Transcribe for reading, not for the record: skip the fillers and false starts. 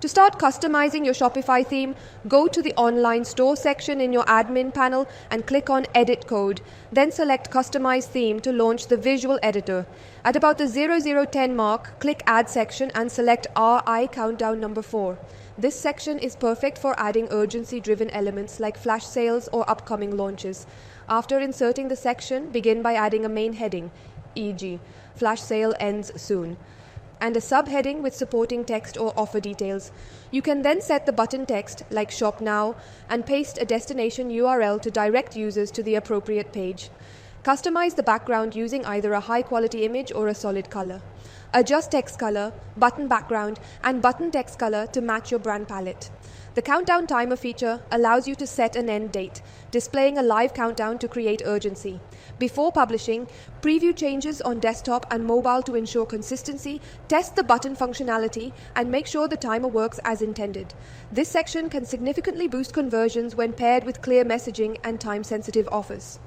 To start customizing your Shopify theme, go to the online store section in your admin panel and click on Edit Code. Then select Customize Theme to launch the visual editor. At about the 0010 mark, click Add section and select RI Countdown number 4. This section is perfect for adding urgency-driven elements like flash sales or upcoming launches. After inserting the section, begin by adding a main heading, e.g., Flash Sale Ends Soon, and a subheading with supporting text or offer details. You can then set the button text, like Shop Now, and paste a destination URL to direct users to the appropriate page. Customize the background using either a high-quality image or a solid color. Adjust text color, button background, and button text color to match your brand palette. The countdown timer feature allows you to set an end date, displaying a live countdown to create urgency. Before publishing, preview changes on desktop and mobile to ensure consistency, test the button functionality, and make sure the timer works as intended. This section can significantly boost conversions when paired with clear messaging and time-sensitive offers.